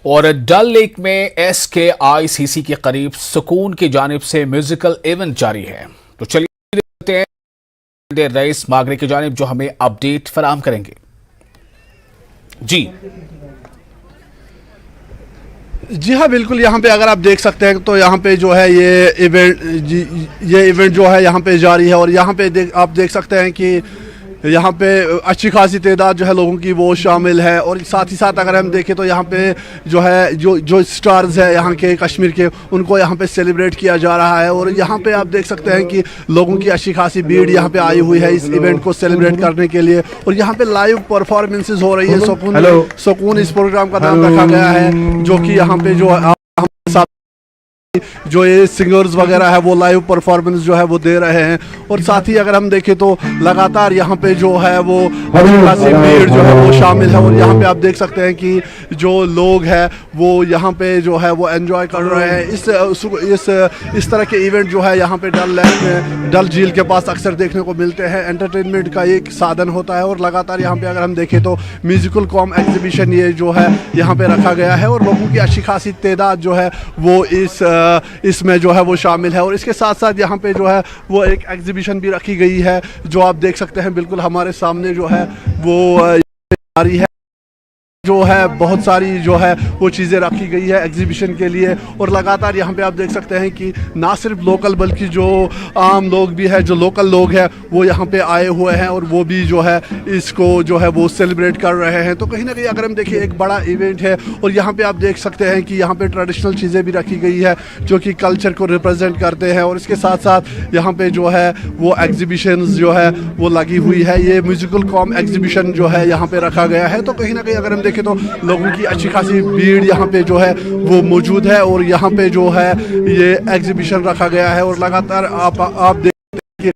और डल लेक में SKICC के करीब सुकून की जानिब से म्यूजिकल इवेंट जारी है। तो चलिए देखते हैं रईस मागरे की जानिब जो हमें अपडेट फराहम करेंगे। जी हाँ, बिल्कुल। यहाँ पे अगर आप देख सकते हैं तो यहाँ पे जो है ये इवेंट जो है यहाँ पे जारी है और यहाँ पे आप देख सकते हैं कि यहाँ पे अच्छी खासी तादाद जो है लोगों की वो शामिल है। और साथ ही साथ अगर हम देखें तो यहाँ पे जो है जो स्टार्स है यहाँ के कश्मीर के, उनको यहाँ पे सेलिब्रेट किया जा रहा है। और यहाँ पे आप देख सकते हैं कि लोगों की अच्छी खासी भीड़ यहाँ पे आई हुई है इस इवेंट को सेलिब्रेट करने के लिए। और यहाँ पे लाइव परफॉर्मेंसेज हो रही है। सुकून इस प्रोग्राम का नाम रखा गया है, जो कि यहाँ पे जो ये सिंगर्स वगैरह है वो लाइव परफॉर्मेंस जो है वो दे रहे हैं। और साथ ही अगर हम देखें तो लगातार यहाँ पे जो है वो खासी भीड़ जो है वो शामिल है। और यहाँ पे आप देख सकते हैं कि जो लोग हैं वो यहाँ पे जो है वो एंजॉय कर रहे हैं। इस तरह के इवेंट जो है यहाँ पे डल झील के पास अक्सर देखने को मिलते हैं। एंटरटेनमेंट का एक साधन होता है। और लगातार यहाँ पे अगर हम देखें तो म्यूजिकल कॉम एग्जीबिशन ये जो है यहाँ पे रखा गया है और लोगों की अच्छी खासी तादाद जो है वो इसमें जो है वो शामिल है। और इसके साथ साथ यहाँ पे जो है वो एक एग्जीबिशन भी रखी गई है, जो आप देख सकते हैं बिल्कुल हमारे सामने जो है वो जारी है। जो है बहुत सारी जो है वो चीज़ें रखी गई है एग्जीबिशन के लिए। और लगातार यहाँ पे आप देख सकते हैं कि ना सिर्फ लोकल बल्कि जो आम लोग भी है, जो लोकल लोग हैं वो यहाँ पे आए हुए हैं और वो भी जो है इसको जो है वो सेलिब्रेट कर रहे हैं। तो कहीं ना कहीं अगर हम देखें एक बड़ा इवेंट है। और यहाँ पे आप देख सकते हैं कि यहाँ पे ट्रेडिशनल चीज़ें भी रखी गई है जो कि कल्चर को रिप्रेजेंट करते हैं। और इसके साथ साथ यहाँ पे जो है वो एग्जीबिशन जो है वो लगी हुई है। ये म्यूजिकल कॉम एग्जीबिशन जो है यहाँ पे रखा गया है। तो कहीं ना कहीं अगर हम तो लोगों की अच्छी खासी भीड़ यहाँ पे जो है वो मौजूद है। और यहाँ पे जो है ये एग्जीबिशन रखा गया है और लगातार आप देखते हैं कि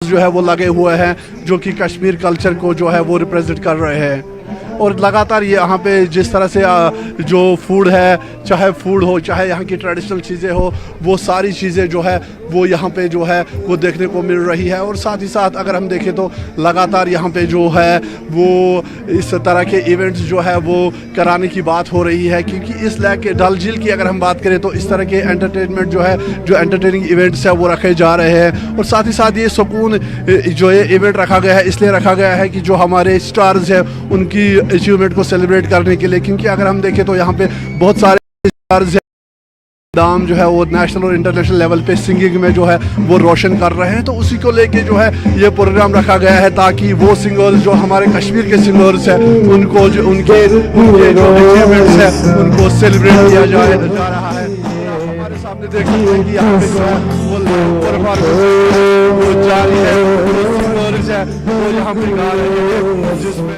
जो है वो लगे हुए हैं जो कि कश्मीर कल्चर को जो है वो रिप्रेजेंट कर रहे हैं। और लगातार ये यहाँ पे जिस तरह से जो फूड है, चाहे फूड हो चाहे यहाँ की ट्रेडिशनल चीज़ें हो, वो सारी चीज़ें जो है वो यहाँ पे जो है वो देखने को मिल रही है। और साथ ही साथ अगर हम देखें तो लगातार यहाँ पे जो है वो इस तरह के इवेंट्स जो है वो कराने की बात हो रही है। क्योंकि इस लेक के डल झील की अगर हम बात करें तो इस तरह के एंटरटेनमेंट जो है, जो एंटरटेनिंग इवेंट्स है वो रखे जा रहे हैं। और साथ ही साथ ये सुकून जो ये इवेंट रखा गया है इसलिए रखा गया है कि जो हमारे स्टार्स हैं उनकी अचीवमेंट को सेलिब्रेट करने के लिए। क्योंकि अगर हम देखें तो यहाँ पे बहुत सारे स्टार्स हैं नाम जो है वो नेशनल और इंटरनेशनल लेवल पे सिंगिंग में जो है वो रोशन कर रहे हैं। तो उसी को लेके जो है ये प्रोग्राम रखा गया है ताकि वो सिंगर्स जो हमारे कश्मीर के सिंगर्स हैं उनको जो उनके जो अचीवमेंट्स हैं उनको सेलिब्रेट किया जा रहा है। हमारे सामने देख सकते हैं कि यहाँ पे जो है वो परफॉर्मेंस वो जारी है, सिंगर्स है वो यहाँ पे गा रहे हैं जिसमें।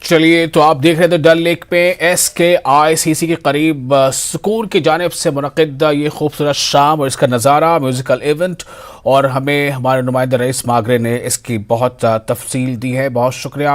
चलिए, तो आप देख रहे थे डल लेक पे SKICC के करीब सुकून की जानिब से मुनक़िद ये खूबसूरत शाम और इसका नज़ारा म्यूज़िकल इवेंट। और हमें हमारे नुमाइंदा रईस मागरे ने इसकी बहुत तफसील दी है। बहुत शुक्रिया।